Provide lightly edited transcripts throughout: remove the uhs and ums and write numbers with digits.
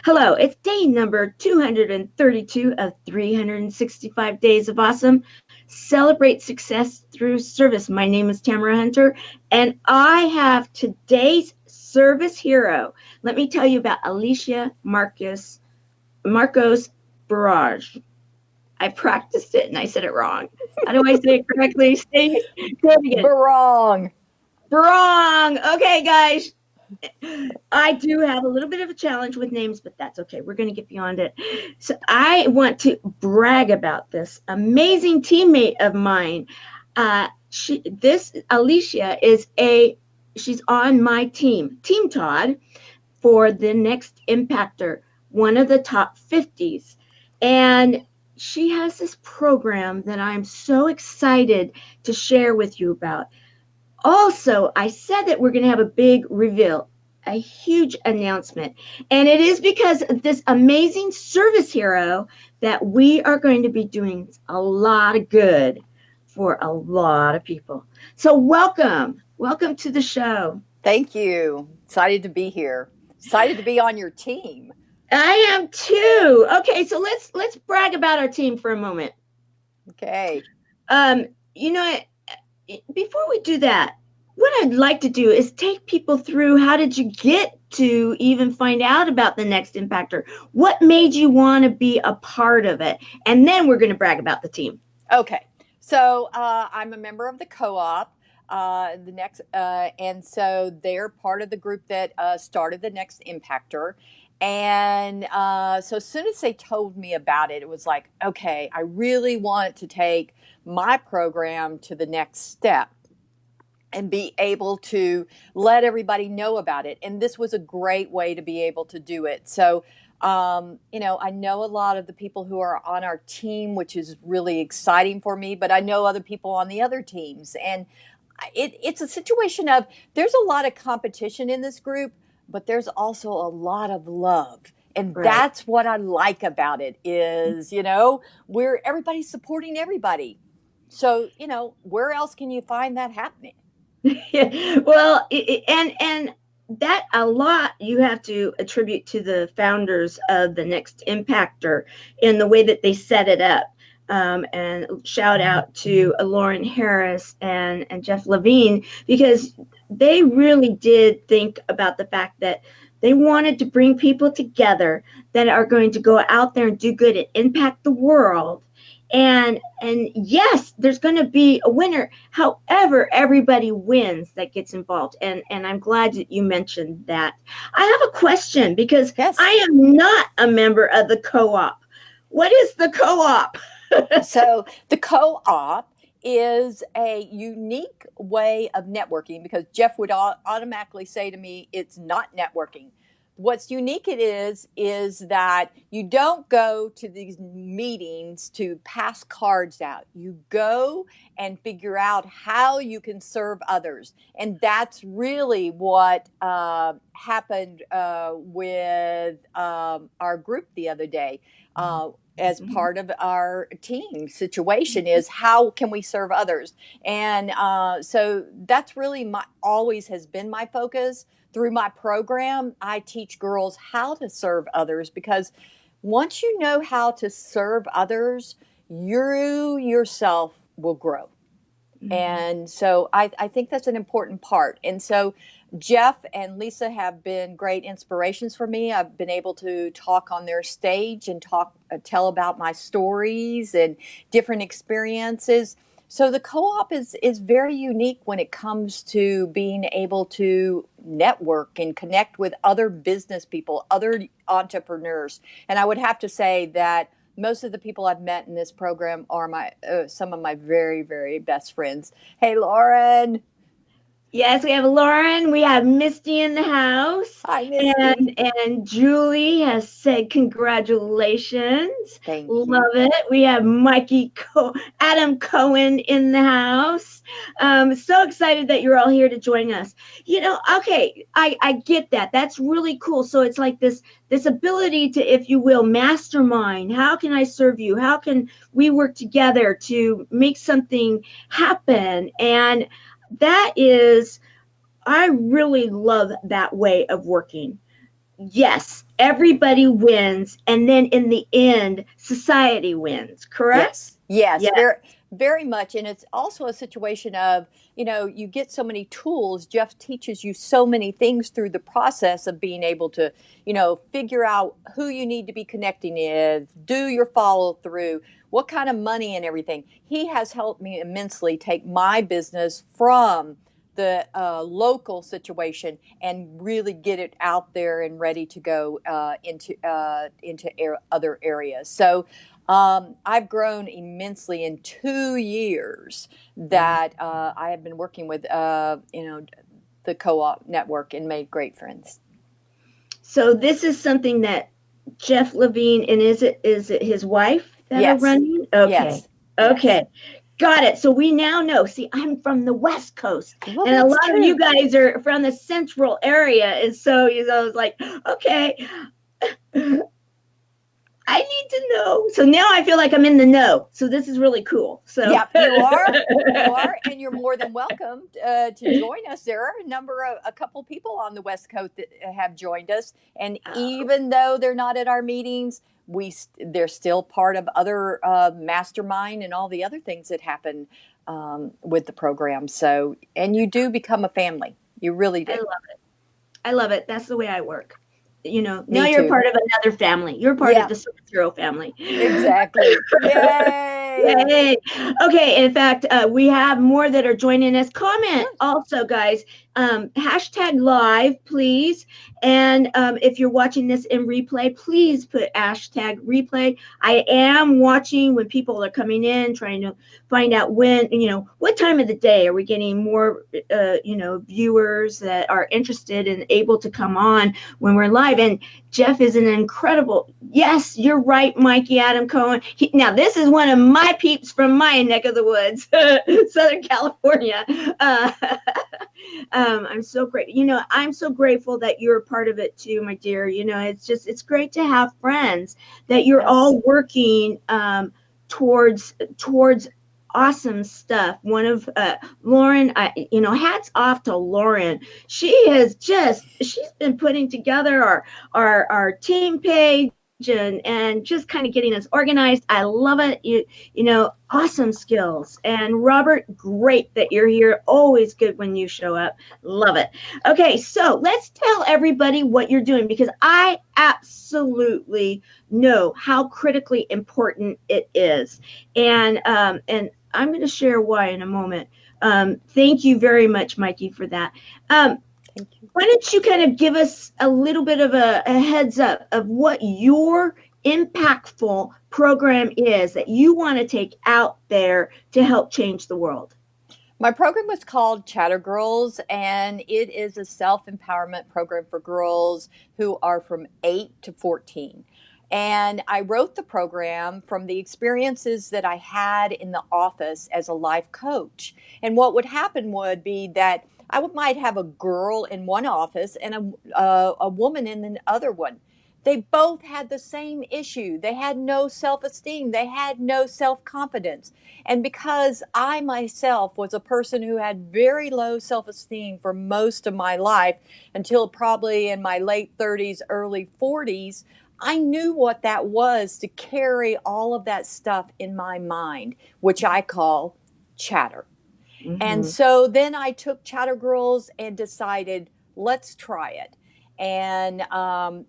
Hello, it's day number 232 of 365 Days of Awesome. Celebrate success through service. My name is Tamara Hunter, and I have today's service hero. Let me tell you about Alicia Marcos Birong. I practiced it and I said it wrong. How do I say it correctly? Say it again. Birong. Okay, guys. I do have a little bit of a challenge with names, but that's okay. We're going to get beyond it. So I want to brag about this amazing teammate of mine. Alicia she's on my team, Team Todd, for the Next Impactor, one of the top 50s. And she has this program that I'm so excited to share with you about. Also, I said that we're going to have a big reveal, a huge announcement. And it is because of this amazing service hero that we are going to be doing a lot of good for a lot of people. So welcome to the show. Thank you. Excited to be here. Excited to be on your team. I am too. Okay, so let's brag about our team for a moment. Okay. Before we do that, what I'd like to do is take people through how did you get to even find out about the Next Impactor? What made you want to be a part of it? And then we're going to brag about the team. Okay. So I'm a member of the co-op. And so they're part of the group that started the Next Impactor. And so as soon as they told me about it, it was like, okay, I really want to take my program to the next step and be able to let everybody know about it. And this was a great way to be able to do it. So, I know a lot of the people who are on our team, which is really exciting for me, but I know other people on the other teams. And it's a situation of there's a lot of competition in this group, but there's also a lot of love. And Right. That's what I like about it is, everybody's supporting everybody. So, where else can you find that happening? Well, and that a lot you have to attribute to the founders of the Next Impactor in the way that they set it up. And shout out to Lauren Harris and Jeff Levine, because they really did think about the fact that they wanted to bring people together that are going to go out there and do good and impact the world. And yes, there's going to be a winner. However, everybody wins that gets involved. And I'm glad that you mentioned that. I have a question because Yes. I am not a member of the co-op. What is the co-op? So the co-op is a unique way of networking because Jeff would automatically say to me, it's not networking. What's unique it is that you don't go to these meetings to pass cards out. You go and figure out how you can serve others. And that's really what happened with our group the other day. As part of our team situation is how can we serve others? And so that's really always has been my focus. Through my program, I teach girls how to serve others because once you know how to serve others, you yourself will grow. Mm-hmm. And so I think that's an important part. And so Jeff and Lisa have been great inspirations for me. I've been able to talk on their stage and tell about my stories and different experiences. So the co-op is very unique when it comes to being able to network and connect with other business people, other entrepreneurs. And I would have to say that most of the people I've met in this program are some of my very, very best friends. Hey, Lauren. Yes, we have Lauren. We have Misty in the house. Hi, Misty. And Julie has said congratulations. Thank you. Love it. We have Adam Cohen in the house. So excited that you're all here to join us. Okay, I get that. That's really cool. So it's like this ability to, if you will, mastermind. How can I serve you? How can we work together to make something happen? And I really love that way of working. Yes, everybody wins, and then in the end society wins, correct? Yes, yes, Yeah. very, very much. And it's also a situation of, you get so many tools. Jeff teaches you so many things through the process of being able to, figure out who you need to be connecting with, do your follow through, what kind of money and everything. He has helped me immensely take my business from the local situation and really get it out there and ready to go into other areas. So I've grown immensely in 2 years Wow. that I have been working with, the co-op network and made great friends. So this is something that Jeff Levine, and is it his wife that are Yes, running? Okay. yes, yes. Okay. Got it. So we now know. See, I'm from the West Coast, Well, and a that's lot of you true. guys are from the central area. And so, I was like, okay, I need to know. So now I feel like I'm in the know. So this is really cool. So Yep, you are. You are, and you're more than welcome to join us. There are a couple people on the West Coast that have joined us, and even though they're not at our meetings, they're still part of other mastermind and all the other things that happen with the program. So, and you do become a family. You really I do. love it. I love it. That's the way I work. Now Me you're too. part of another family. You're part of Yeah, the Zero family. exactly. Yay! Yay. Okay. In fact, we have more that are joining us. Comment Good. also, guys. Hashtag live, please. And if you're watching this in replay, please put hashtag replay. I am watching when people are coming in, trying to find out what time of the day are we getting more, viewers that are interested and able to come on when we're live. And Jeff is an incredible. Yes, you're right, Mikey Adam Cohen. Now, this is one of my peeps from my neck of the woods, Southern California. Uh, I'm so great. I'm so grateful that you're a part of it too, my dear. It's great to have friends that you're Yes. all working towards awesome stuff. One of Lauren, hats off to Lauren. She's been putting together our team page and just kind of getting us organized. I love it. Awesome skills. And Robert, great that you're here. Always good when you show up. Love it. Okay, so let's tell everybody what you're doing, because I absolutely know how critically important it is. And I'm going to share why in a moment. Thank you very much, Mikey, for that. Um, Thank you. why don't you kind of give us a little bit of a heads up of what your impactful program is that you want to take out there to help change the world? My program was called Chatter Girls, and it is a self empowerment program for girls who are from 8 to 14. And I wrote the program from the experiences that I had in the office as a life coach. And what would happen would be that might have a girl in one office and a woman in the other one. They both had the same issue. They had no self esteem, they had no self confidence. And because I myself was a person who had very low self esteem for most of my life, until probably in my late 30s, early 40s, I knew what that was to carry all of that stuff in my mind, which I call chatter. And Mm-hmm. so then I took Chatter Girls and decided, let's try it. And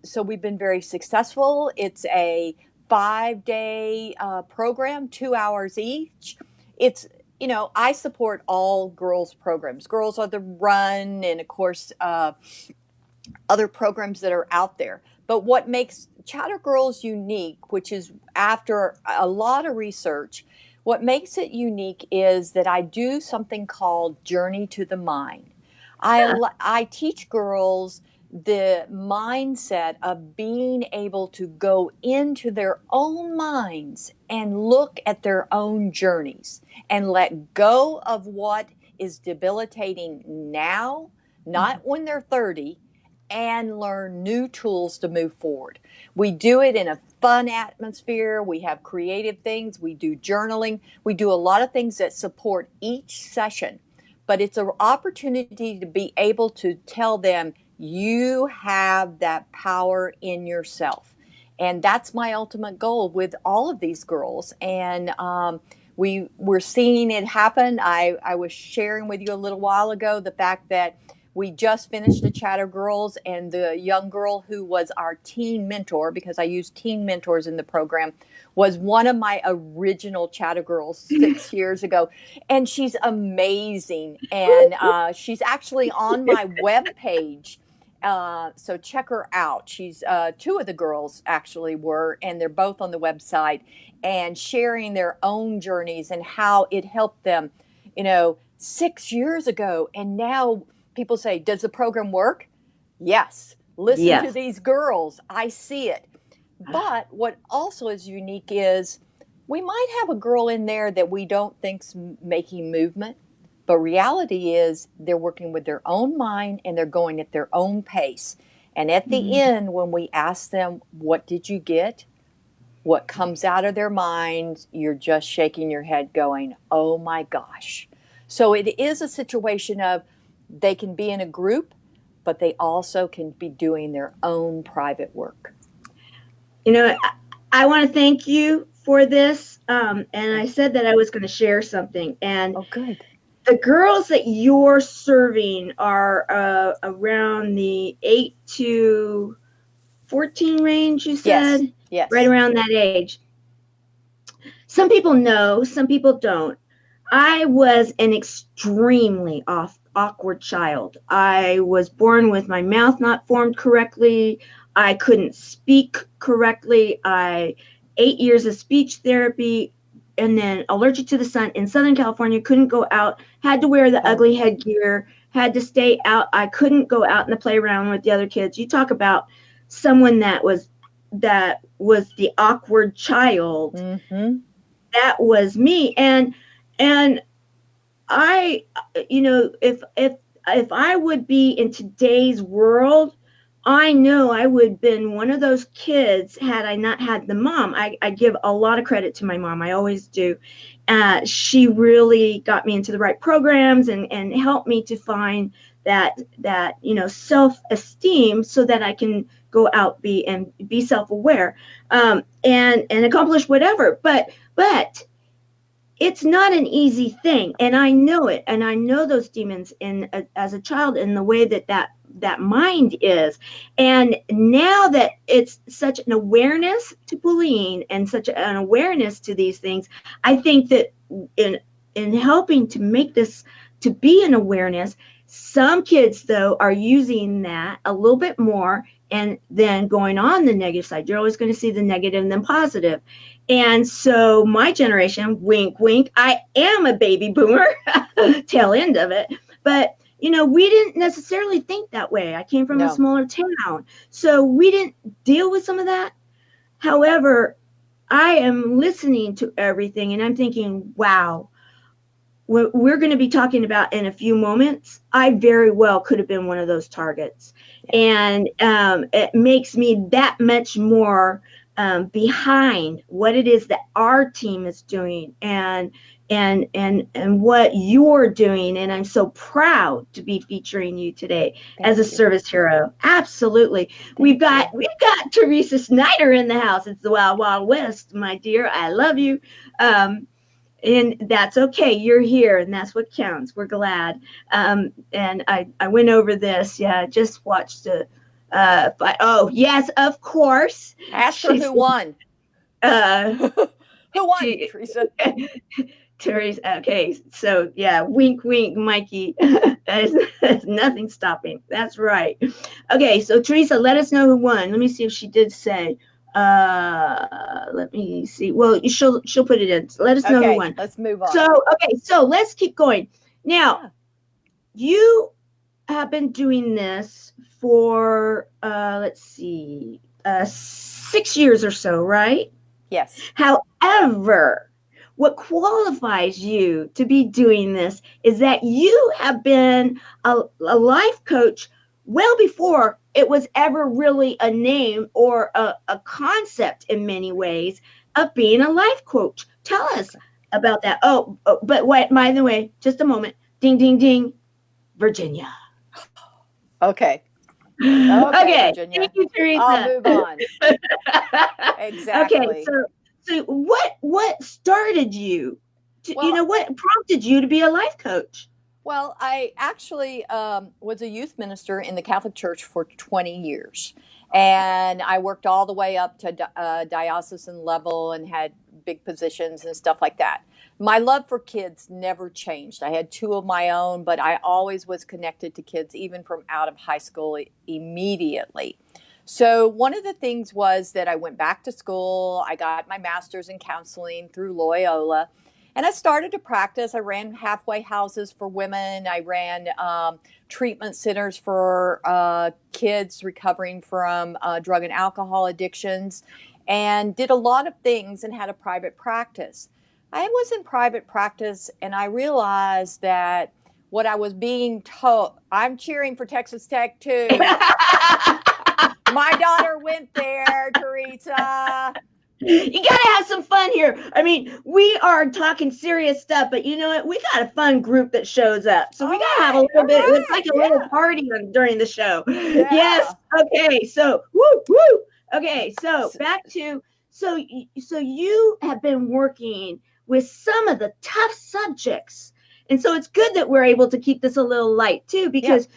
so we've been very successful. It's a 5-day program, 2 hours each. It's, I support all girls programs. Girls are the Run, and of course, other programs that are out there. But what makes Chatter Girls unique, which is after a lot of research, what makes it unique is that I do something called Journey to the Mind. Huh. I teach girls the mindset of being able to go into their own minds and look at their own journeys and let go of what is debilitating now, not when they're 30, and learn new tools to move forward. We do it in a fun atmosphere. We have creative things. We do journaling. We do a lot of things that support each session. But it's an opportunity to be able to tell them, You have that power in yourself. And that's my ultimate goal with all of these girls. And we're seeing it happen. I was sharing with you a little while ago the fact that we just finished a Chatter Girls, and the young girl who was our teen mentor, because I use teen mentors in the program, was one of my original Chatter Girls 6 years ago. And she's amazing. And she's actually on my web page. So check her out. She's two of the girls actually were, and they're both on the website and sharing their own journeys and how it helped them, 6 years ago. And now people say, does the program work? Yes. Listen to Yes. these girls. I see it. But what also is unique is we might have a girl in there that we don't think's making movement, but reality is they're working with their own mind and they're going at their own pace. And at the end, when we ask them, what did you get? What comes out of their minds, you're just shaking your head going, oh my gosh. So it is a situation of they can be in a group, but they also can be doing their own private work. I want to thank you for this. And I said that I was going to share something. And Oh, good. the girls that you're serving are around the 8 to 14 range, you said? Yes. Yes. Right around that age. Some people know, some people don't. I was an extremely awkward child. I was born with my mouth not formed correctly. I couldn't speak correctly. 8 years of speech therapy, and then allergic to the sun in Southern California, couldn't go out, had to wear the ugly headgear, had to stay out. I couldn't go out in the playground with the other kids. You talk about someone that was the awkward child. Mm-hmm. That was me. And I, if I would be in today's world, I know I would have been one of those kids had I not had the mom. I give a lot of credit to my mom. I always do. She really got me into the right programs and helped me to find that self-esteem so that I can go out be self-aware and accomplish whatever. But it's not an easy thing, and I know it, and I know those demons as a child in the way that mind is. And now that it's such an awareness to bullying and such an awareness to these things, I think that in helping to make this to be an awareness, some kids though are using that a little bit more and then going on the negative side. You're always going to see the negative and then positive. And so my generation, wink, wink, I am a baby boomer, tail end of it. But, we didn't necessarily think that way. I came from a smaller town, so we didn't deal with some of that. However, I am listening to everything and I'm thinking, wow, what we're going to be talking about in a few moments, I very well could have been one of those targets. And it makes me that much more behind what it is that our team is doing and what you're doing. And I'm so proud to be featuring you today as a service hero. Absolutely. We've got Teresa Snyder in the house. It's the Wild Wild West, my dear. I love you. And that's okay. You're here, and that's what counts. We're glad. And I went over this. Yeah, I just watched the. Oh yes, of course. Ask her who won. Who won, Teresa? Teresa. Okay, so yeah, wink, wink, Mikey. There's nothing stopping. That's right. Okay, so Teresa, let us know who won. Let me see if she did say. Let me see. Well, she'll put it in. Let us know who won. Let's move on. So let's keep going. Now, you have been doing this for let's see, 6 years or so, right? Yes. However, what qualifies you to be doing this is that you have been a life coach well before it was ever really a name or a concept in many ways of being a life coach. Tell us about that. But wait, by the way, just a moment. Ding, ding, ding. Virginia. Okay. Okay, Okay, thank Virginia. you, I'll Teresa. move on. Okay, Exactly. so what started you to, Well, what prompted you to be a life coach? Well, I actually was a youth minister in the Catholic Church for 20 years. And I worked all the way up to diocesan level and had big positions and stuff like that. My love for kids never changed. I had two of my own, but I always was connected to kids, even from out of high school immediately. So, one of the things was that I went back to school. I got my master's in counseling through Loyola. And I started to practice. I ran halfway houses for women. I ran treatment centers for kids recovering from drug and alcohol addictions, and did a lot of things and had a private practice. I was in private practice and I realized that what I was being told, I'm cheering for Texas Tech too. My daughter went there, Teresa. You gotta have some fun here. I mean, we are talking serious stuff, but you know what? We got a fun group that shows up, so we All gotta have a right, little all bit. It's like right, a little yeah, party during the show. Yes. yeah. Okay. So, woo, woo. Okay. So So, back to so you have been working with some of the tough subjects, and so it's good that we're able to keep this a little light too, yeah, because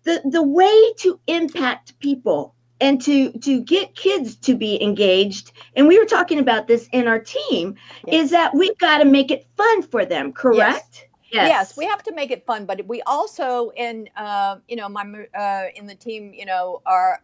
the way to impact people and to get kids to be engaged, and we were talking about this in our team, is yes. that we've got to make it fun for them, Yes. correct? Yes, we Yes. have to make it fun, but we also, my in the team, our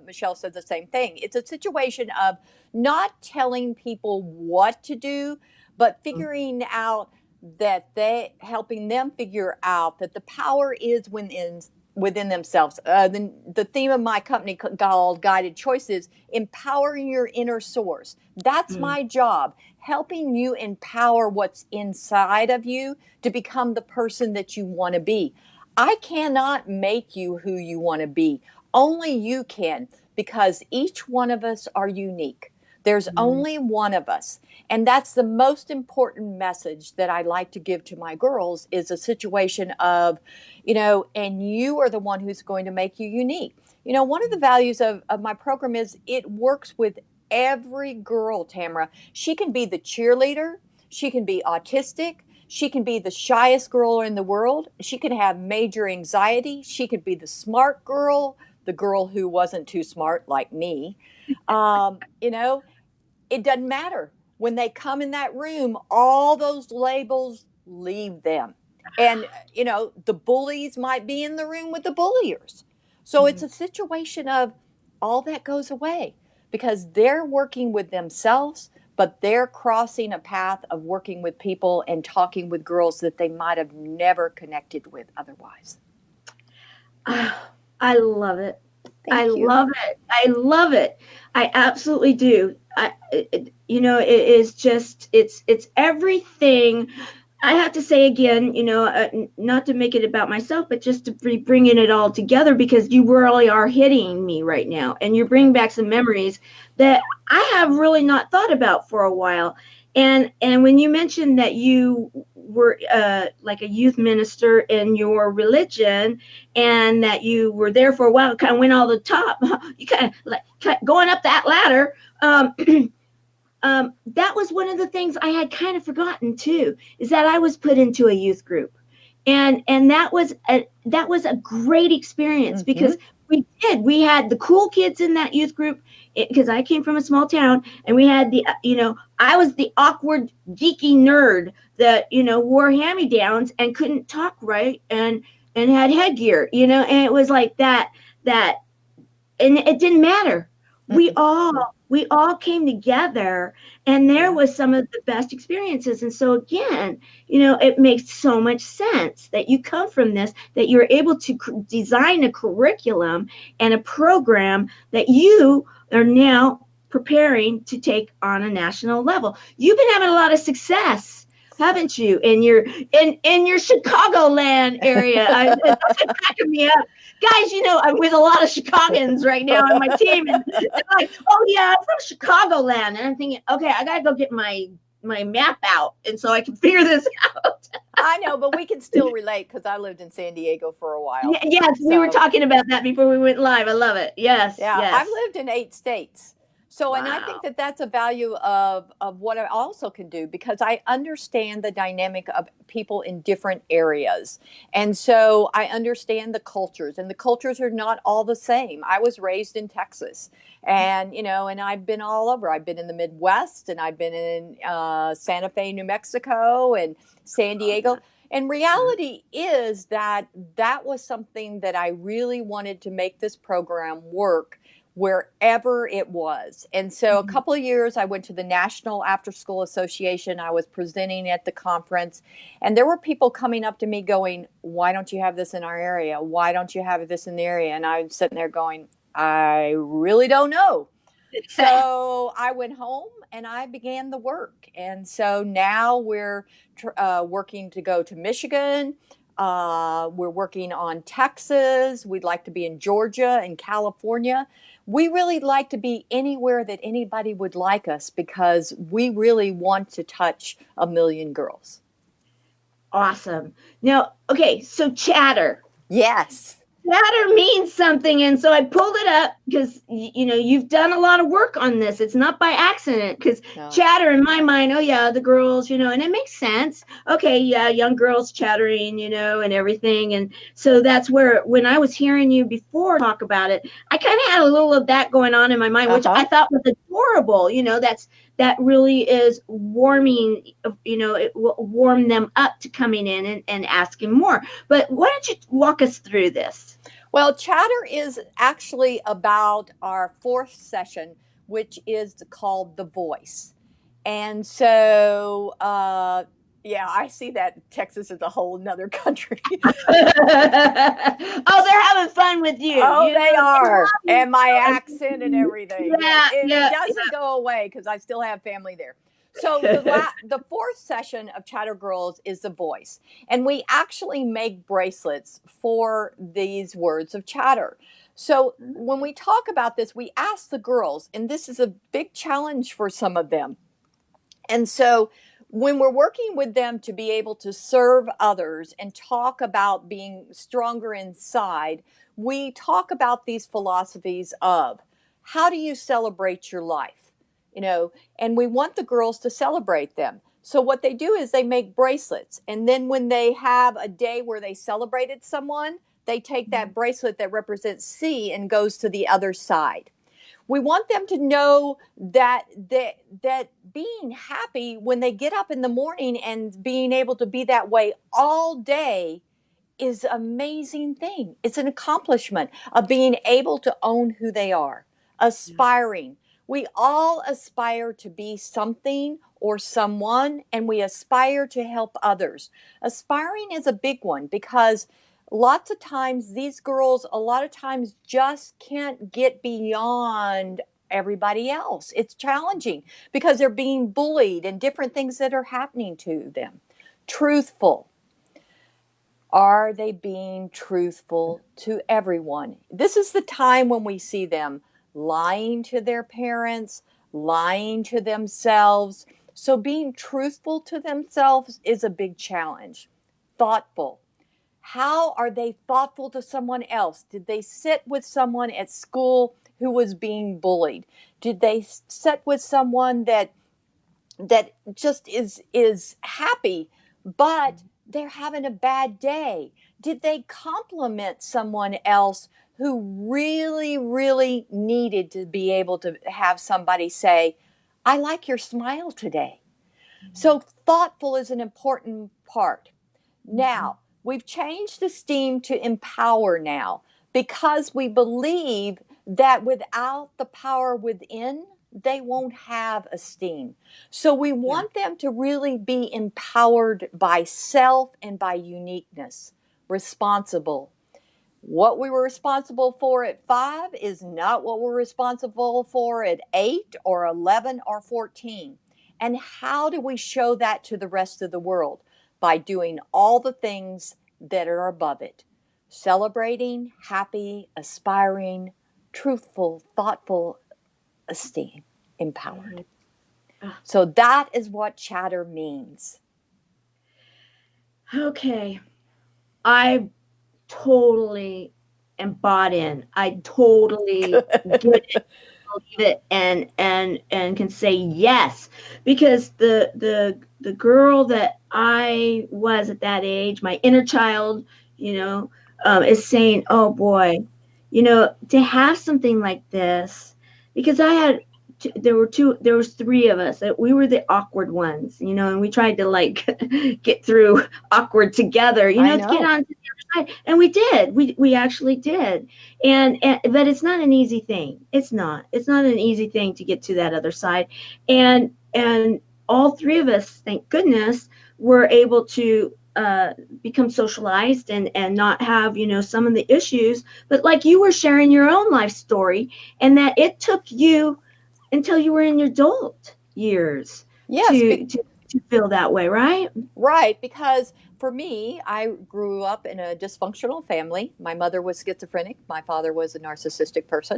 Michelle said the same thing. It's a situation of not telling people what to do, but figuring out that they helping them figure out that the power is within themselves. The theme of my company called Guided Choices, empowering your inner source. That's Mm, my job, helping you empower what's inside of you to become the person that you want to be. I cannot make you who you want to be. Only you can, because each one of us are unique. There's mm, only one of us. And that's the most important message that I like to give to my girls is a situation of, and you are the one who's going to make you unique. One of the values of my program is it works with every girl, Tamara. She can be the cheerleader. She can be autistic. She can be the shyest girl in the world. She can have major anxiety. She could be the smart girl, the girl who wasn't too smart like me. Um, you know, it doesn't matter. When they come in that room, all those labels leave them. And, the bullies might be in the room with the bulliers. So it's mm. a situation of all that goes away because they're working with themselves, but they're crossing a path of working with people and talking with girls that they might have never connected with otherwise. Ah, I love it. I Thank you. love it. I love it. I absolutely do. It is just it's everything. I have to say again, not to make it about myself, but just to be bringing it all together, because you really are hitting me right now, and you're bringing back some memories that I have really not thought about for a while. And when you mentioned that you were like a youth minister in your religion, and that you were there for a while, kind of went all the top, you kind of like going up that ladder. That was one of the things I had kind of forgotten too, is that I was put into a youth group, and that was a great experience, Mm-hmm. because we had the cool kids in that youth group, because I came from a small town, and we had I was the awkward geeky nerd that wore hand-me-downs and couldn't talk right, and had headgear, and it was like that and it didn't matter. We Mm-mm. all we all came together, and there Yeah. was some of the best experiences. And so again, it makes so much sense that you come from this, that you're able to design a curriculum and a program that you are now preparing to take on a national level. You've been having a lot of success, haven't you, in your Chicagoland area? That's cracking me up, guys. I'm with a lot of Chicagoans right now on my team, and they're like, "Oh yeah, I'm from Chicagoland," and I'm thinking, okay, I gotta go get my map out, and so I can figure this out. I know, but we can still relate because I lived in San Diego for a while. Yes, we were So talking about that before we went live. I love it. Yes, yeah, I've yes. lived in 8 states. So, and I think Wow. that that's a value of what I also can do because I understand the dynamic of people in different areas. And so I understand the cultures, and the cultures are not all the same. I was raised in Texas, and, and I've been all over. I've been in the Midwest, and I've been in Santa Fe, New Mexico, and San Oh, Diego. nice. And reality is that that was something that I really wanted to make this program work wherever it was. And so a Mhm. couple of years I went to the National After School Association. I was presenting at the conference, and there were people coming up to me going, "Why don't you have this in our area? Why don't you have this in the area?" And I'm sitting there going, "I really don't know." So I went home and I began the work. And so now we're working to go to Michigan. We're working on Texas. We'd like to be in Georgia and California. We really like to be anywhere that anybody would like us because we really want to touch 1 million girls. Awesome. Now, okay, so chatter. Yes. Chatter means something, and so I pulled it up because you've done a lot of work on this. It's not by accident, because No. chatter in my mind, oh yeah, the girls, and it makes sense. Okay, yeah, young girls chattering, and everything. And so that's where, when I was hearing you before talk about it, I kind of had a little of that going on in my mind, Uh which I huh. thought was adorable. That really is warming. It will warm them up to coming in and asking more. But why don't you walk us through this? Well, chatter is actually about our fourth session, which is called The Voice. And so, yeah, I see that Texas is a whole nother country. Oh, they're having fun with you. Oh, they They are. love And my accent and you. everything. Yes. Yeah, And it yeah, doesn't go away because I still have family there. So yeah. the fourth session of Chatter Girls is the voice. And we actually make bracelets for these words of chatter. So when we talk about this, we ask the girls, and this is a big challenge for some of them. And so when we're working with them to be able to serve others and talk about being stronger inside, we talk about these philosophies of how do you celebrate your life? And we want the girls to celebrate them. So what they do is they make bracelets. And then when they have a day where they celebrated someone, they take that bracelet that represents C and goes to the other side. We want them to know that being happy when they get up in the morning and being able to be that way all day is an amazing thing. It's an accomplishment of being able to own who they are, aspiring. We all aspire to be something or someone, and we aspire to help others. Aspiring is a big one because lots of times these girls, a lot of times, just can't get beyond everybody else. It's challenging because they're being bullied and different things that are happening to them. Truthful, are they being truthful to everyone? This is the time when we see them lying to their parents, lying to themselves. So, being truthful to themselves is a big challenge. Thoughtful. How are they thoughtful to someone else? Did they sit with someone at school who was being bullied? Did they sit with someone that just is happy, but they're having a bad day? Did they compliment someone else who really really needed to be able to have somebody say, "I like your smile today"? So thoughtful is an important part. Now, we've changed esteem to empower now because we believe that without the power within, they won't have esteem. So we Yeah. want them to really be empowered by self and by uniqueness, responsible. What we were responsible for at 5 is not what we're responsible for at 8 or 11 or 14. And how do we show that to the rest of the world? By doing all the things that are above it: celebrating, happy, aspiring, truthful, thoughtful, esteem, Mhm. empowered. Ah, So that is what chatter means. Okay. I totally am bought in. I totally get it, believe it, and can say yes, because the girl that I was at that age, my inner child, you know, is saying, "Oh boy, to have something like this," because I had. There was three of us. We were the awkward ones, and we tried to like get through awkward together, I to get know. on to the other side. And we did. We actually did. And but it's not an easy thing. It's not. It's not an easy thing to get to that other side. And all three of us, thank goodness, were able to become socialized and not have some of the issues. But like you were sharing your own life story, and that it took you until you were in your adult years Yes, to feel that way, right? right, because for me, I grew up in a dysfunctional family. My mother was schizophrenic, my father was a narcissistic person.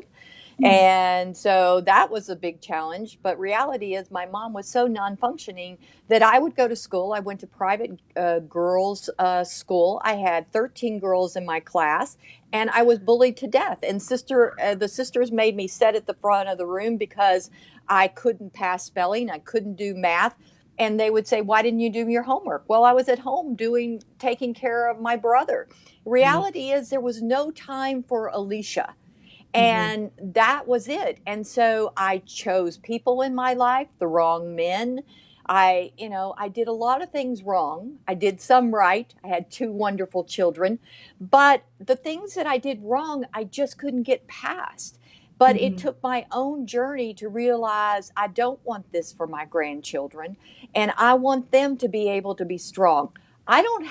Mm. And so that was a big challenge. But reality is, my mom was so non functioning that I would go to school. I went to private girls' school. I had 13 girls in my class, and I was bullied to death. And the sisters made me sit at the front of the room because I couldn't pass spelling, I couldn't do math. And they would say, "Why didn't you do your homework?" Well, I was at home taking care of my brother. Right. Reality is, there was no time for Alicia, Mm-hmm. and that was it. And so I chose people in my life, the wrong men. I did a lot of things wrong. I did some right. I had two wonderful children, but the things that I did wrong, I just couldn't get past. But it Mm-hmm. took my own journey to realize I don't want this for my grandchildren, and I want them to be able to be strong. I didn't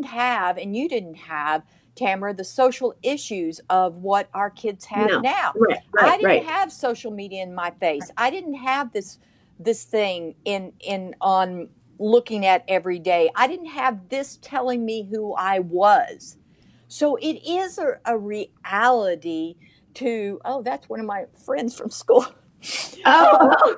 have, and you didn't have, Tamara, the social issues of what our kids have No. now. Right. I Right. didn't Right. have social media in my face. I didn't have this thing in on looking at every day. I didn't have this telling me who I was. So it is a reality to, oh, that's one of my friends from school. uh, Oh.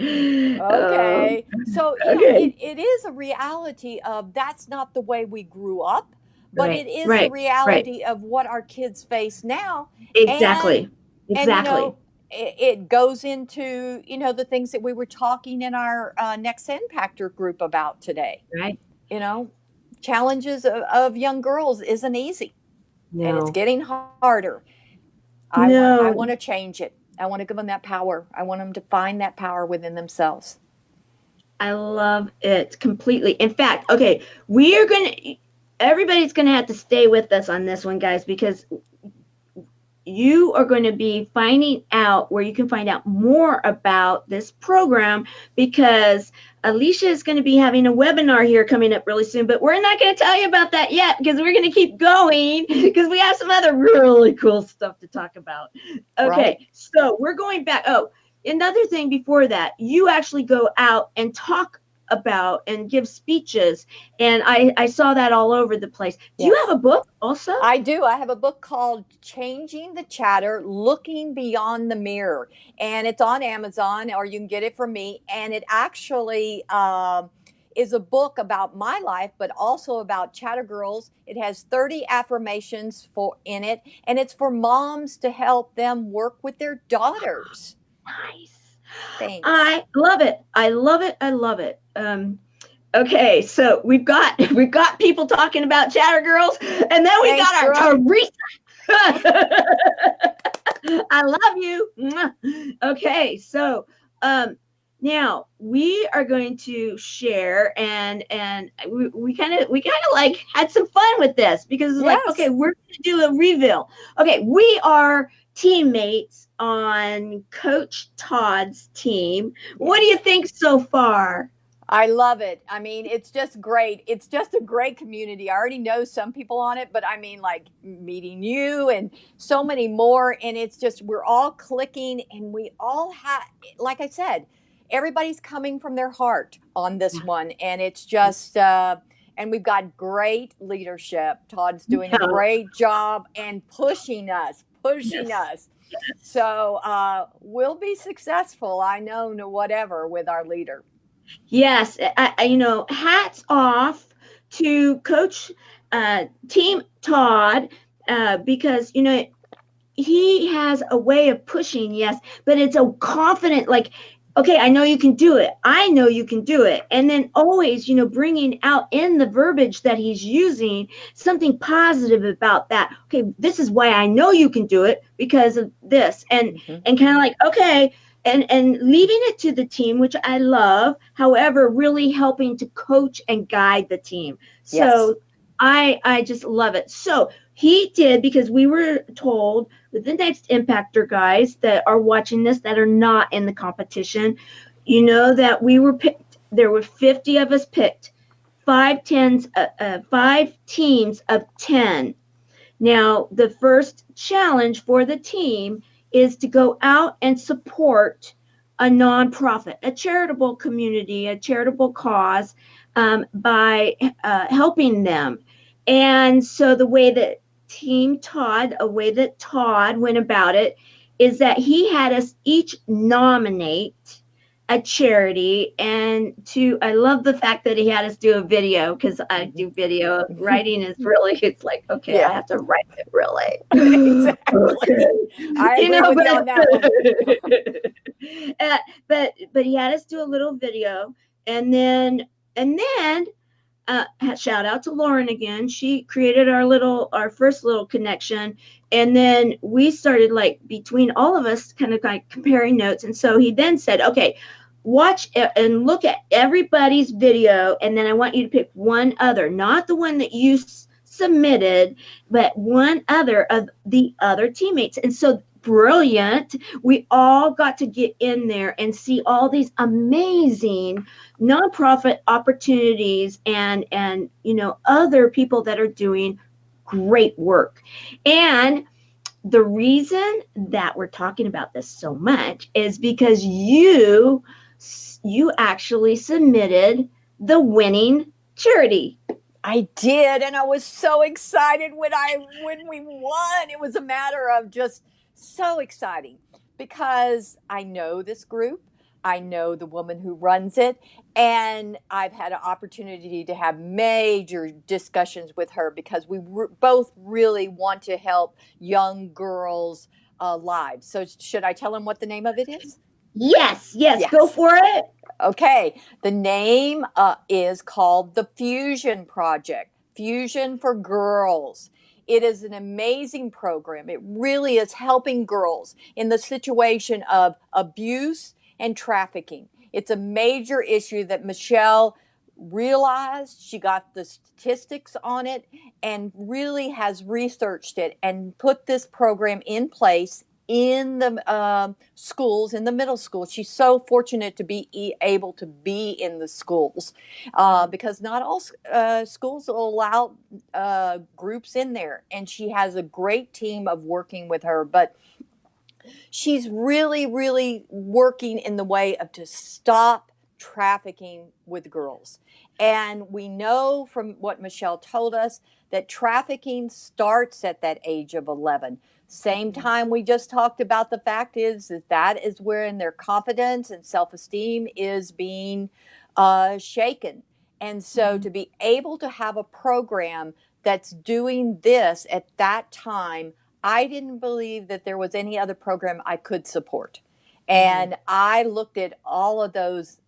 okay. So, Okay. it is a reality of that's not the way we grew up, but it Right. is the Right. Right. reality of what our kids face now. And, Exactly. and Exactly. it goes into, the things that we were talking in our Next Impactor group about today. Right. You know, challenges of young girls isn't easy, and it's No. getting harder. I want No. to change it. I want to give them that power. I want them to find that power within themselves. I love it completely. In fact, okay, everybody's gonna have to stay with us on this one, guys, because you are going to be finding out where you can find out more about this program, because Alicia is going to be having a webinar here coming up really soon, but we're not going to tell you about that yet because we're going to keep going because we have some other really cool stuff to talk about. Right. Okay, so we're going back. Oh, another thing before that, you actually go out and talk about and give speeches, and I saw that all over the place. Do you Yes. have a book also? I do. I have a book called Changing the Chatter, Looking Beyond the Mirror. And it's on Amazon, or you can get it from me. And it actually is a book about my life, but also about chatter girls. It has 30 affirmations in it. And it's for moms to help them work with their daughters. Nice. Thanks. I love it. I love it. I love it. Okay, so we've got people talking about chatter girls, and then we Thanks, got our girl. Teresa. I love you. Okay, so um, now we are going to share, and we kind of like had some fun with this, because it's like, okay, Yes. we're going to do a reveal. Okay, we are teammates on Coach Todd's team. What do you Yes. think so far? I love it. I mean, it's just great. It's just a great community. I already know some people on it, but I mean, like meeting you and so many more. And it's just, we're all clicking, and we all have, like I said, everybody's coming from their heart on this one. And it's just, and we've got great leadership. Todd's doing a Yeah. great job and pushing us, pushing Yes. us. So we'll be successful, I know, no whatever, with our leader. Yes, hats off to Coach Team Todd, because he has a way of pushing, yes, but it's a confident, like, okay, I know you can do it. I know you can do it. And then always, bringing out in the verbiage that he's using something positive about that. Okay, this is why I know you can do it because of this. And Mm-hmm. and kind of like, okay, and leaving it to the team, which I love. However, really helping to coach and guide the team. Yes. So I just love it. So he did, because we were told with the Next Impactor guys that are watching this that are not in the competition, that we were picked. There were 50 of us picked, five teams of 10. Now, the first challenge for the team is to go out and support a nonprofit, a charitable community, a charitable cause, by helping them. And so a way that Todd went about it is that he had us each nominate a charity. And I love the fact that he had us do a video, because I do video Mm-hmm. writing is really, it's like, okay, I Yeah. have to write it really. Exactly. Okay. I agree with you on that one. But he had us do a little video, and then shout out to Lauren again. She created our first little connection, and then we started, like, between all of us, kind of like comparing notes. And so he then said, "Okay, watch and look at everybody's video, and then I want you to pick one other, not the one that you submitted, but one other of the other teammates." And so brilliant. We all got to get in there and see all these amazing nonprofit opportunities, and other people that are doing great work. And the reason that we're talking about this so much is because you actually submitted the winning charity. I did, and I was so excited when we won. It was a matter of just so exciting because I know this group. I know the woman who runs it, and I've had an opportunity to have major discussions with her because we both really want to help young girls' lives. So, should I tell them what the name of it is? Yes, yes, go Yes. for it. Okay, the name is called the Fusion Project, Fusion for Girls. It is an amazing program. It really is helping girls in the situation of abuse and trafficking. It's a major issue that Michelle realized. She got the statistics on it and really has researched it and put this program in place in the schools, in the middle school. She's so fortunate to be able to be in the schools because not all schools will allow groups in there. And she has a great team of working with her. But she's really, really working in the way of to stop trafficking with girls. And we know from what Michelle told us that trafficking starts at that age of 11. Same time we just talked about the fact is that is where their confidence and self-esteem is being shaken. And so to be able to have a program that's doing this at that time, I didn't believe that there was any other program I could support. Mm-hmm. And I looked at all of those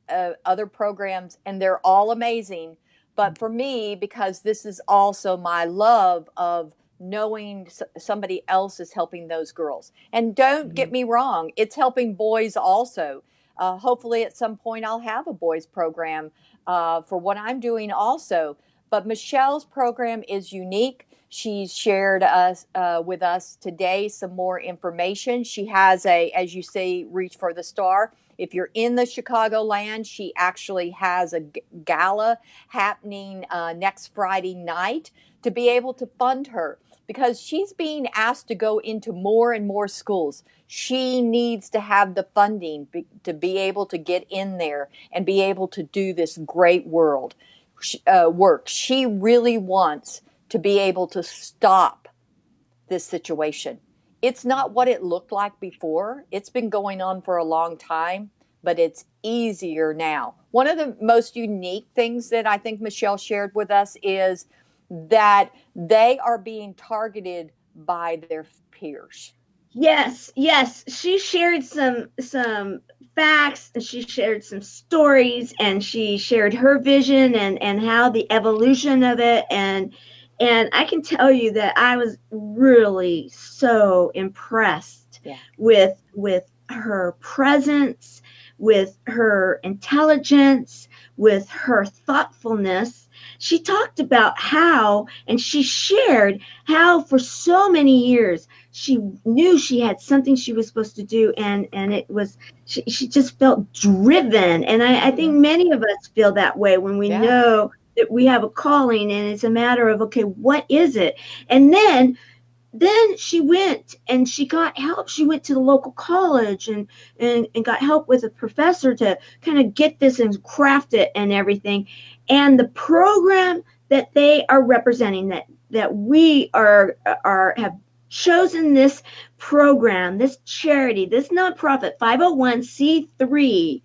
other programs, and they're all amazing. But for me, because this is also my love of knowing somebody else is helping those girls. And don't Mm-hmm. get me wrong, it's helping boys also. Hopefully, at some point, I'll have a boys program for what I'm doing also. But Michelle's program is unique. She's shared with us today some more information. She has as you say, Reach for the Star. If you're in the Chicagoland, she actually has a gala happening next Friday night to be able to fund her because she's being asked to go into more and more schools. She needs to have the funding to be able to get in there and be able to do this great work. She really wants to be able to stop this situation. It's not what it looked like before. It's been going on for a long time, but it's easier now. One of the most unique things that I think Michelle shared with us is that they are being targeted by their peers. Yes, yes. She shared some facts, and she shared some stories, and she shared her vision and how the evolution of it, and I can tell you that I was really so impressed Yeah. with her presence, with her intelligence, with her thoughtfulness. She talked about how, and she shared how for so many years she knew she had something she was supposed to do, and it was she just felt driven, and I think many of us feel that way when we Yeah. know that we have a calling, and it's a matter of, okay, what is it? And then she went and she got help. She went to the local college and got help with a professor to kind of get this and craft it and everything. And the program that they are representing, that we are have chosen this program, this charity, this nonprofit 501c3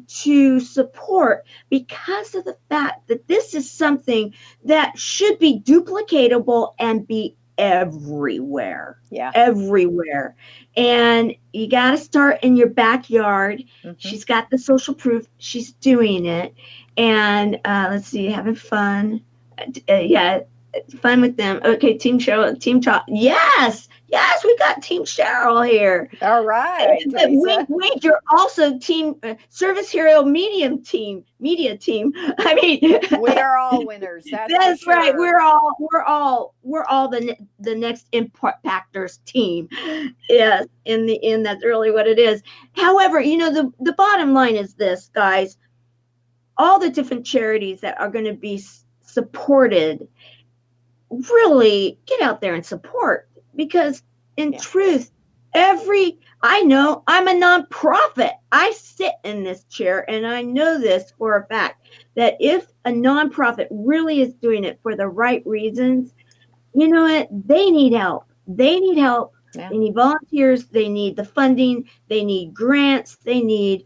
to support, because of the fact that this is something that should be duplicatable and be everywhere. Yeah. Everywhere. And you got to start in your backyard. She's got the social proof. She's doing it. And let's see, having fun. Yeah, fun with them. Okay, Team Cheryl, Team Chop. Yes, yes, we got Team Cheryl here. All right, But wink, Lisa. wink, you're also team Service Hero media team. I mean, We are all winners, that's for that's right. sure. We're all the Next Impactors team. Yes, in the end, that's really what it is. However, the bottom line is this, guys. All the different charities that are going to be supported, really get out there and support, because in truth, I know I'm a nonprofit. I sit in this chair and I know this for a fact, that if a nonprofit really is doing it for the right reasons, you know what? They need help. They need help. Yeah. They need volunteers. They need the funding. They need grants. They need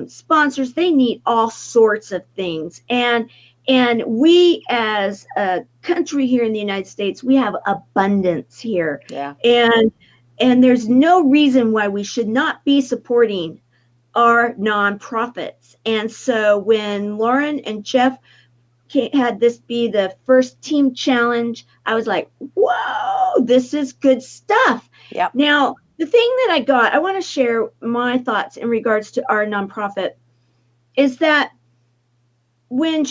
sponsors. They need all sorts of things. And we, as a country here in the United States, we have abundance here. Yeah. And there's no reason why we should not be supporting our nonprofits. And so when Lauren and Jeff had this be the first team challenge, I was like, whoa, this is good stuff. Yep. Now, the thing that I want to share my thoughts in regards to our nonprofit, is that when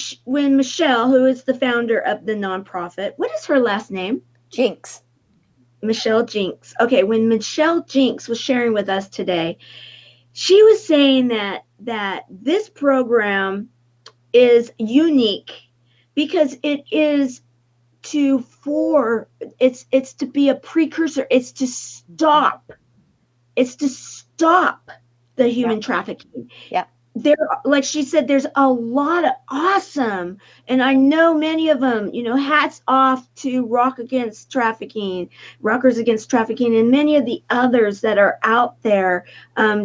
Michelle, who is the founder of the nonprofit, what is her last name? Jinx. Michelle Jinks. Okay, when Michelle Jinks was sharing with us today, she was saying that this program is unique because it's to be a precursor. It's to stop the human trafficking. Yeah. There, like she said, there's a lot of awesome, and I know many of them, hats off to Rockers Against Trafficking, and many of the others that are out there,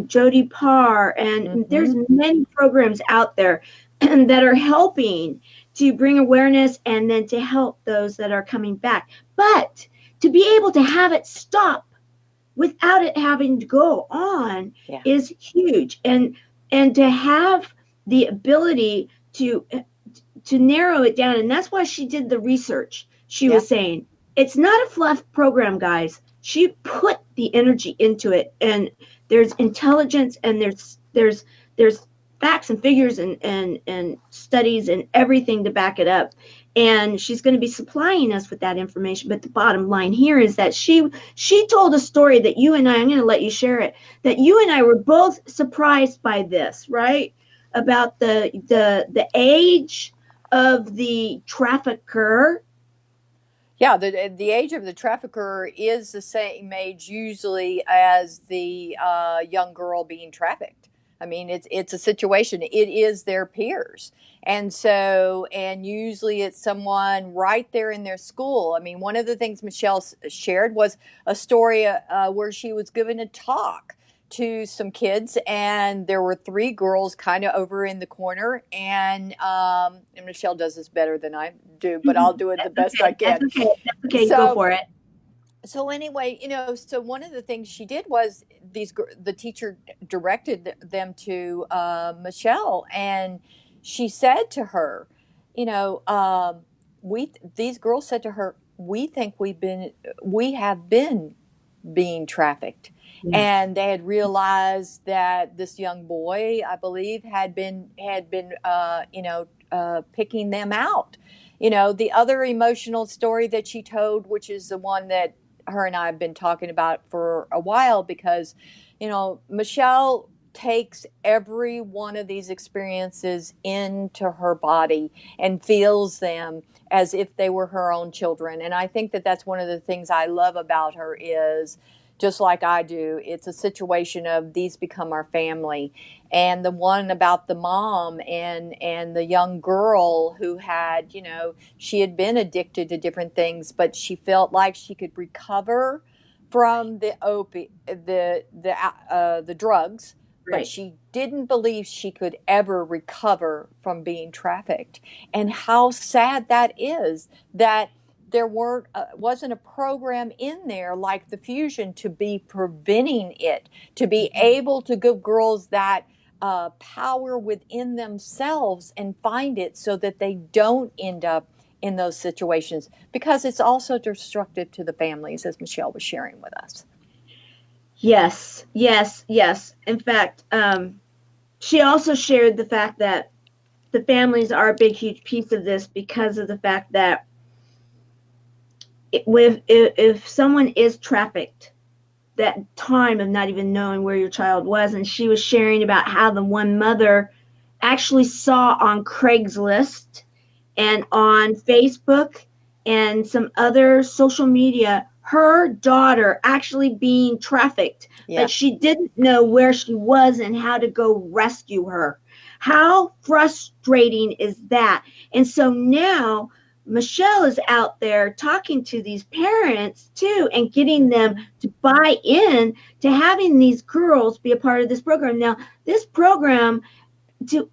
Jody Parr, and there's many programs out there that are helping to bring awareness and then to help those that are coming back. But to be able to have it stop without it having to go on is huge. And to have the ability to narrow it down. And that's why she did the research. She was saying, it's not a fluff program, guys. She put the energy into it, and there's intelligence, and there's facts and figures and studies and everything to back it up. And she's going to be supplying us with that information. But the bottom line here is that she told a story that you and I'm going to let you share it, that you and I were both surprised by this, right? About the age of the trafficker. Yeah, the age of the trafficker is the same age usually as the young girl being trafficked. I mean, it's a situation. It is their peers, and usually it's someone right there in their school. I mean, one of the things Michelle shared was a story where she was given a talk, to some kids, and there were three girls kind of over in the corner, and Michelle does this better than I do, but I'll do it the That's best I okay. That's can. okay. That's okay. Go So for it. so anyway, so one of the things she did was the teacher directed them to Michelle, and she said to her, you know, we these girls said to her, we think we have been being trafficked. Yes. And they had realized that this young boy, I believe, had been picking them out. The other emotional story that she told, which is the one that her and I have been talking about for a while, because Michelle takes every one of these experiences into her body and feels them as if they were her own children. And I think that that's one of the things I love about her, is just like I do, it's a situation of these become our family. And the one about the mom and the young girl who had, she had been addicted to different things, but she felt like she could recover from the drugs, but Right. she didn't believe she could ever recover from being trafficked. And how sad that is, that there wasn't a program in there like the fusion to be preventing it, to be able to give girls that power within themselves and find it, so that they don't end up in those situations, because it's also destructive to the families, as Michelle was sharing with us. Yes. Yes. Yes. In fact, she also shared the fact that the families are a big, huge piece of this, because of the fact that if someone is trafficked, that time of not even knowing where your child was, and she was sharing about how the one mother actually saw on Craigslist and on Facebook and some other social media her daughter actually being trafficked, Yeah. but she didn't know where she was and how to go rescue her. How frustrating is that? And so now Michelle is out there talking to these parents too, and getting them to buy in to having these girls be a part of this program. Now, this program, to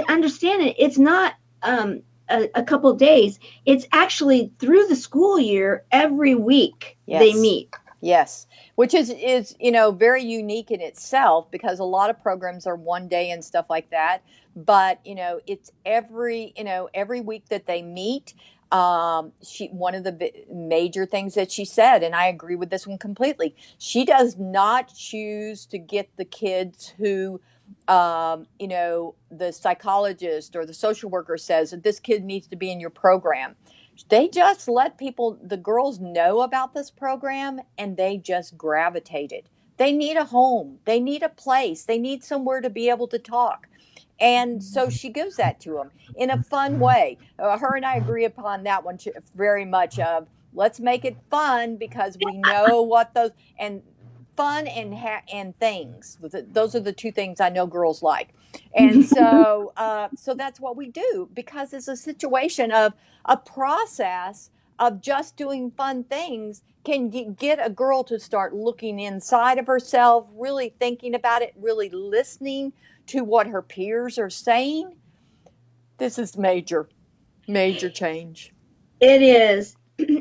understand it, it's not a couple of days. It's actually through the school year. Every week they Yes. meet. Yes, which is very unique in itself, because a lot of programs are one day and stuff like that. But it's every week that they meet. She One of the major things that she said, and I agree with this one completely. She does not choose to get the kids who, the psychologist or the social worker says that this kid needs to be in your program. They just let the girls know about this program, and they just gravitated. They need a home, they need a place, they need somewhere to be able to talk. And so she gives that to them in a fun way. Her and I agree upon that one very much. Of let's make it fun, because we know what those, and fun and things. Those are the two things I know girls like. And so that's what we do, because it's a situation of a process of just doing fun things can get a girl to start looking inside of herself, really thinking about it, really listening to what her peers are saying. This is major, major change. It is.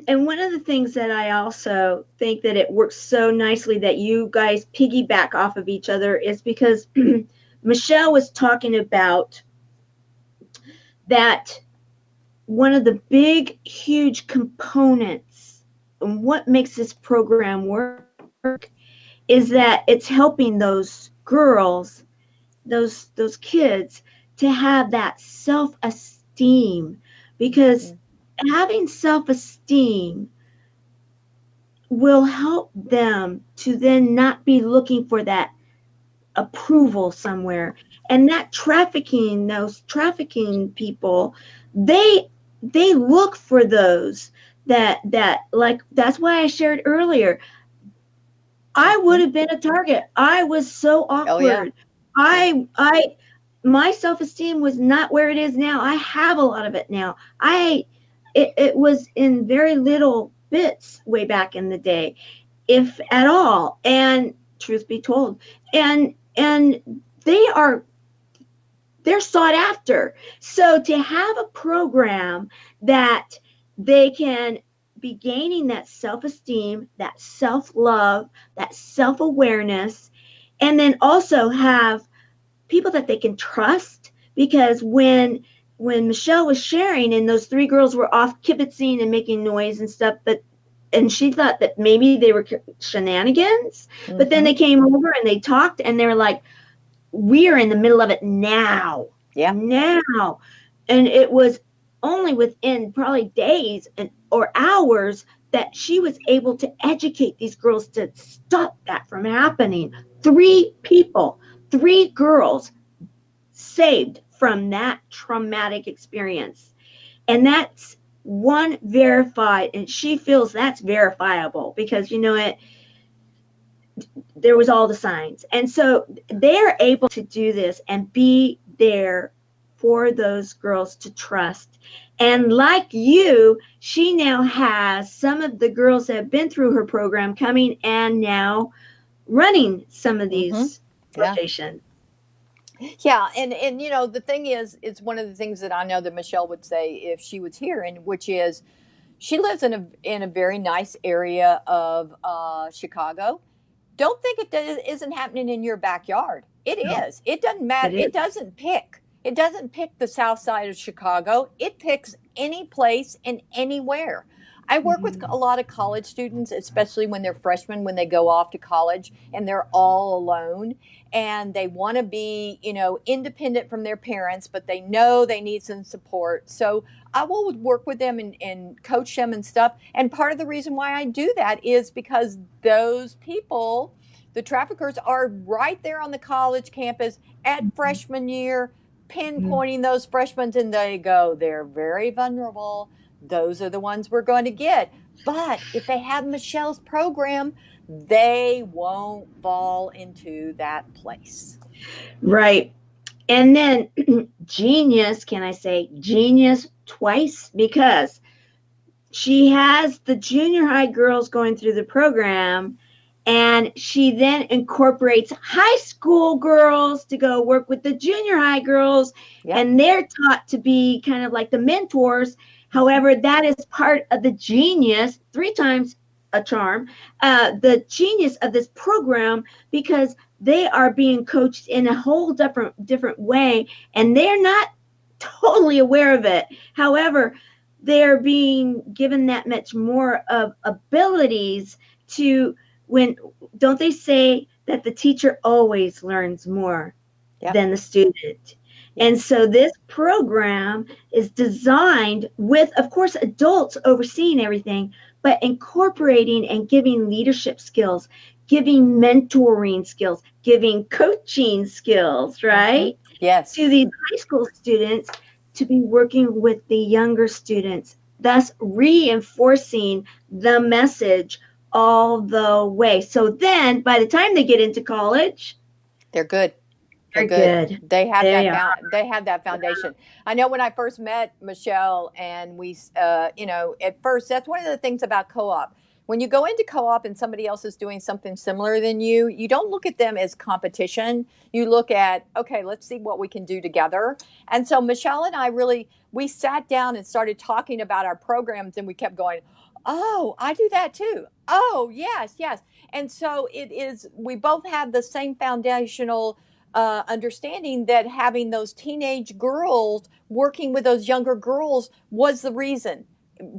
And one of the things that I also think that it works so nicely that you guys piggyback off of each other is because Michelle was talking about that one of the big, huge components and what makes this program work is that it's helping those girls, those kids, to have that self-esteem, because having self-esteem will help them to then not be looking for that approval somewhere. And that trafficking, those trafficking people, they they look for those that like, that's why I shared earlier, I would have been a target. I was so Oh yeah. awkward. Yeah. I my self-esteem was not where it is now. I have a lot of it now. It was in very little bits way back in the day, if at all. And truth be told. And they're sought after. So to have a program that they can be gaining that self-esteem, that self-love, that self-awareness, and then also have people that they can trust, because when Michelle was sharing and those three girls were off kibitzing and making noise and stuff, and she thought that maybe they were shenanigans, but then they came over and they talked and they were like, we're in the middle of it now. Yeah. Now. And it was only within probably days or hours that she was able to educate these girls to stop that from happening. 3 people, 3 girls saved from that traumatic experience. And that's one verified, and she feels that's verifiable because, you know, there was all the signs. And so they're able to do this and be there for those girls to trust. And like you, she now has some of the girls that have been through her program coming and now running some of these rotations. Yeah, and you know, the thing is, it's one of the things that I know that Michelle would say if she was here, and which is, she lives in a very nice area of Chicago. Don't think isn't happening in your backyard. It No, is. It doesn't matter. it is. It doesn't pick. It doesn't pick the south side of Chicago. It picks any place and anywhere. I work with a lot of college students, especially when they're freshmen, when they go off to college and they're all alone and they want to be, you know, independent from their parents, but they know they need some support. So I will work with them and coach them and stuff. And part of the reason why I do that is because those people, the traffickers, are right there on the college campus at freshman year, pinpointing those freshmen, and they go, they're very vulnerable. Those are the ones we're going to get. But if they have Michelle's program, they won't fall into that place. Right. And then genius, can I say genius twice? Because she has the junior high girls going through the program, and she then incorporates high school girls to go work with the junior high girls. Yep. And they're taught to be kind of like the mentors. However, that is part of the genius, 3 times a charm, the genius of this program, because they are being coached in a whole different way, and they're not totally aware of it. However, they're being given that much more of abilities to, when, don't they say that the teacher always learns more than the student? And so this program is designed with, of course, adults overseeing everything, but incorporating and giving leadership skills, giving mentoring skills, giving coaching skills, right? Yes. To these high school students to be working with the younger students, thus reinforcing the message all the way. So then by the time they get into college, they're good. They're good. They have they have that foundation. I know when I first met Michelle, and we, you know, at first, that's one of the things about co-op. When you go into co-op and somebody else is doing something similar than you don't look at them as competition. You look at, okay, let's see what we can do together. And so Michelle and I we sat down and started talking about our programs, and we kept going, oh, I do that too. Oh, yes, yes. And so we both have the same foundational understanding that having those teenage girls working with those younger girls was the reason.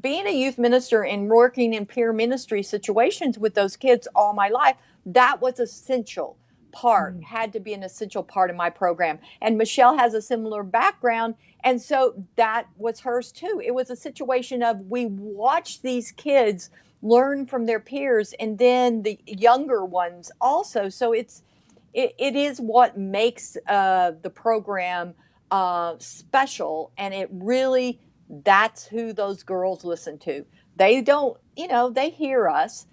Being a youth minister and working in peer ministry situations with those kids all my life, that was essential part, had to be an essential part of my program. And Michelle has a similar background, and so that was hers too. It was a situation of, we watched these kids learn from their peers, and then the younger ones also. So it is what makes the program special, and it really, that's who those girls listen to. They don't, you know, they hear us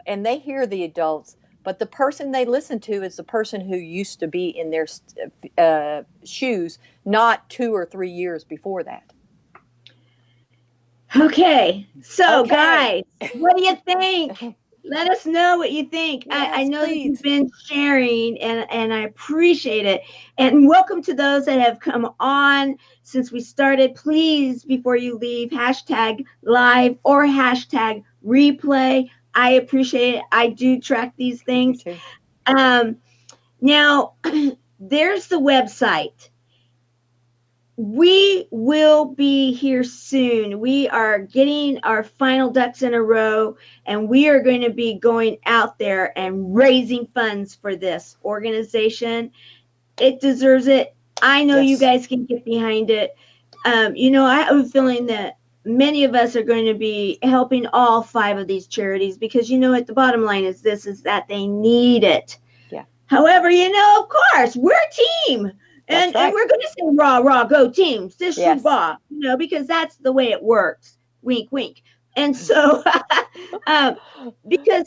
and they hear the adults, but the person they listen to is the person who used to be in their shoes, not 2 or 3 years before that. Okay, so guys, what do you think? Let us know what you think. I Yes, know that you've please. been sharing, and I appreciate it. And welcome to those that have come on since we started. Please, before you leave, hashtag live or hashtag replay. I appreciate it. I do track these I do things. too. Um, Now, there's the website. We will be here soon. We are getting our final ducks in a row, and we are going to be going out there and raising funds for this organization. It deserves it. I know you Yes. guys can get behind it. I have a feeling that many of us are going to be helping all five of these charities because at the bottom line is this is that they need it. Yeah. However, of course, we're a team. That's And right. we're going to say rah, rah, go team, sish Yes. ba, because that's the way it works. Wink, wink. And so, um, because,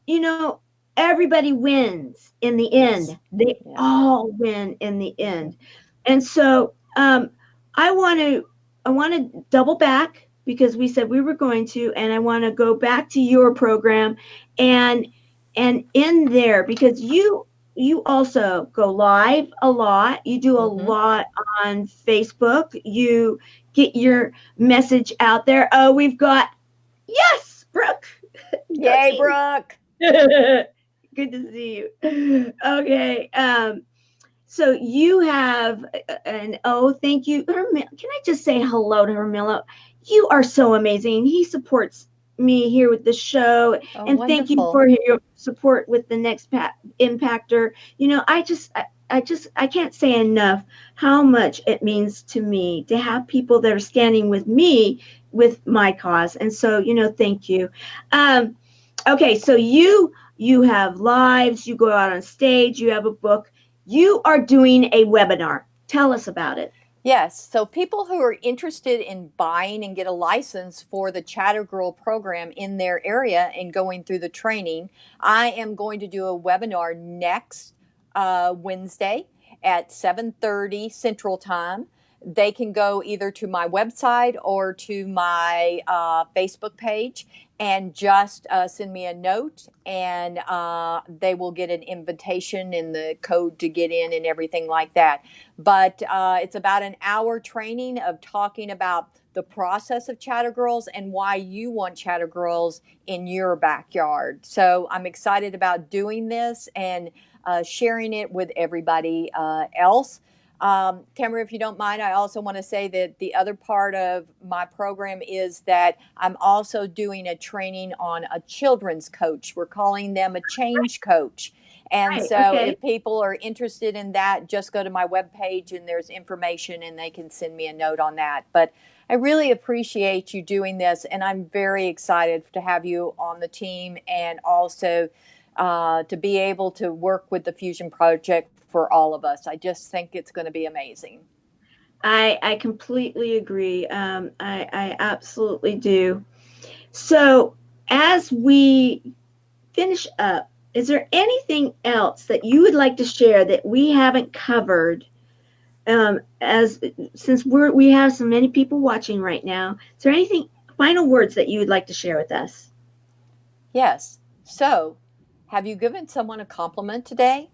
you know, everybody wins in the Yes. end. They Yeah. all win in the Hmm. end. And so, I want to, I want to double back because we said we were going to, and I want to go back to your program and in there because you also go live a lot. You do a Hmm. lot on Facebook. You get your message out there. Oh, we've got, yes, Brooke, go Yay, team. Brooke. Good to see you. Okay. So you have an thank you. Can I just say hello to Hermilo? You are so amazing. He supports me here with the show, Oh, and thank you wonderful. for your support with the Next Impactor. I can't say enough how much it means to me to have people that are standing with me with my cause, and so thank you. Um, okay, so you have lives, you go out on stage, you have a book, you are doing a webinar. Tell us about it. Yes. So people who are interested in buying and get a license for the Chatter Girl program in their area and going through the training, I am going to do a webinar next Wednesday at 7:30 Central Time. They can go either to my website or to my Facebook page and just send me a note, and they will get an invitation and the code to get in and everything like that. But it's about an hour training of talking about the process of Chatter Girls and why you want Chatter Girls in your backyard. So I'm excited about doing this and sharing it with everybody else. Tamara, if you don't mind, I also want to say that the other part of my program is that I'm also doing a training on a children's coach. We're calling them a change coach. And Right. so Okay. if people are interested in that, just go to my webpage and there's information and they can send me a note on that. But I really appreciate you doing this, and I'm very excited to have you on the team and also to be able to work with the Fusion Project for all of us. I just think it's going to be amazing. I completely agree. I absolutely do. So as we finish up, is there anything else that you would like to share that we haven't covered? As since we have so many people watching right now, is there anything final words that you would like to share with us? Yes. So, have you given someone a compliment today?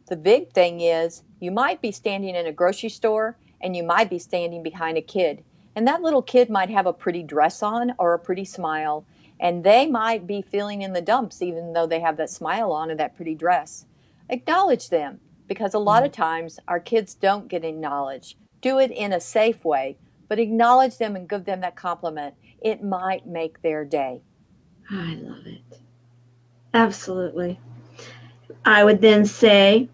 The big thing is you might be standing in a grocery store and you might be standing behind a kid. And that little kid might have a pretty dress on or a pretty smile. And they might be feeling in the dumps even though they have that smile on and that pretty dress. Acknowledge them because a lot of times our kids don't get acknowledged. Do it in a safe way, but acknowledge them and give them that compliment. It might make their day. I love it. Absolutely. I would then say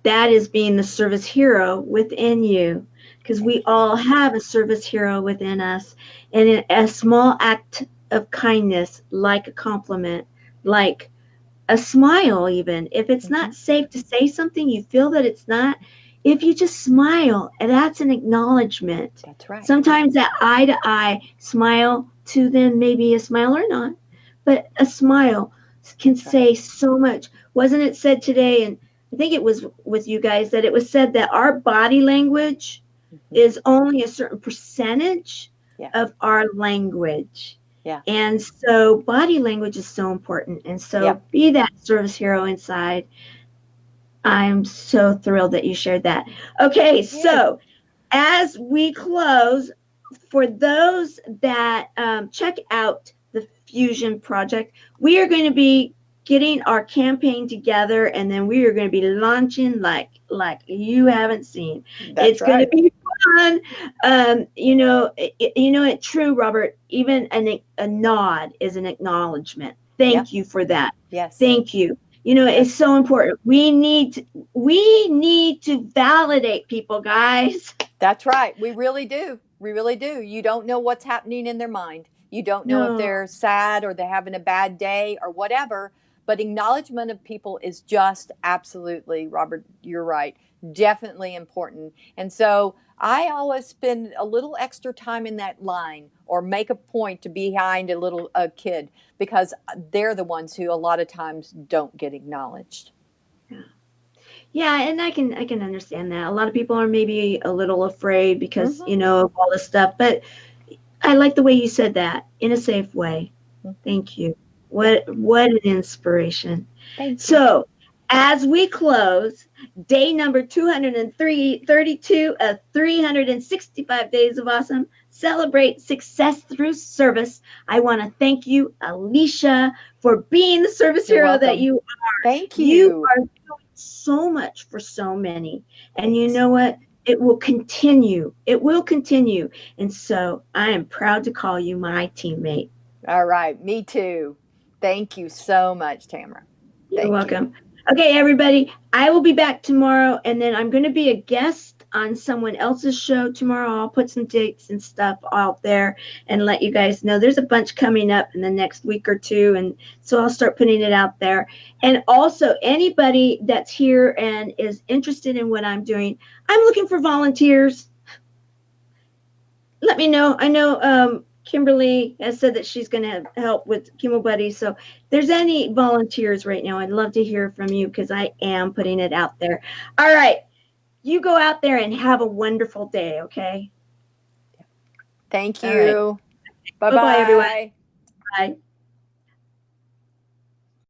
that is being the service hero within you because we Thank you. all have a service hero within us. And a small act of kindness, like a compliment, like a smile, even if it's Hmm. not safe to say something, you feel that it's not. If you just smile, and that's an acknowledgement. That's right. Sometimes that eye to eye smile to them, maybe a smile or not, but a smile can That's right. say so much. Wasn't it said today? And I think it was with you guys that it was said that our body language Hmm. is only a certain percentage Yeah. of our language. Yeah. And so body language is so important. And so Yep. be that service hero inside. I'm so thrilled that you shared that. Okay, You. so as we close, for those that check out the Fusion Project, we are going to be getting our campaign together, and then we are going to be launching like you haven't seen. That's It's going to right. be fun. It's true, Robert. Even a nod is an acknowledgement. Yep. Thank you for that. Yes. Thank you. It's Yes. so important. We need to validate people, guys. That's right. We really do. We really do. You don't know what's happening in their mind. You don't know if No. they're sad or they're having a bad day or whatever. But acknowledgement of people is just absolutely, Robert, you're right, definitely important. And so I always spend a little extra time in that line or make a point to be behind a kid because they're the ones who a lot of times don't get acknowledged. Yeah. Yeah, and I can understand that. A lot of people are maybe a little afraid because, Mm-hmm. of all this stuff, but I like the way you said that in a safe way. Mm-hmm. Thank you. Yeah. What an inspiration. Thank you. So, as we close day number 232 of 365 days of awesome, celebrate success through service. I want to thank you, Alicia, for being the service You're hero that welcome. you Thank you you. are doing so much for so many. And you Thanks. know what? It will continue. It will continue. And so I am proud to call you my teammate. All right. Me too. Thank you so much, Tamara. You're Thank you. welcome. Okay, everybody, I will be back tomorrow, and then I'm going to be a guest on someone else's show tomorrow. I'll put some dates and stuff out there and let you guys know. There's a bunch coming up in the next week or two, and so I'll start putting it out there. And also, anybody that's here and is interested in what I'm doing, I'm looking for volunteers. Let me know. I know Kimberly has said that she's going to help with Chemo Buddy. So if there's any volunteers right now, I'd love to hear from you because I am putting it out there. All right. You go out there and have a wonderful day, okay? Thank All right. you. Bye Bye-bye, everyone. bye. Bye.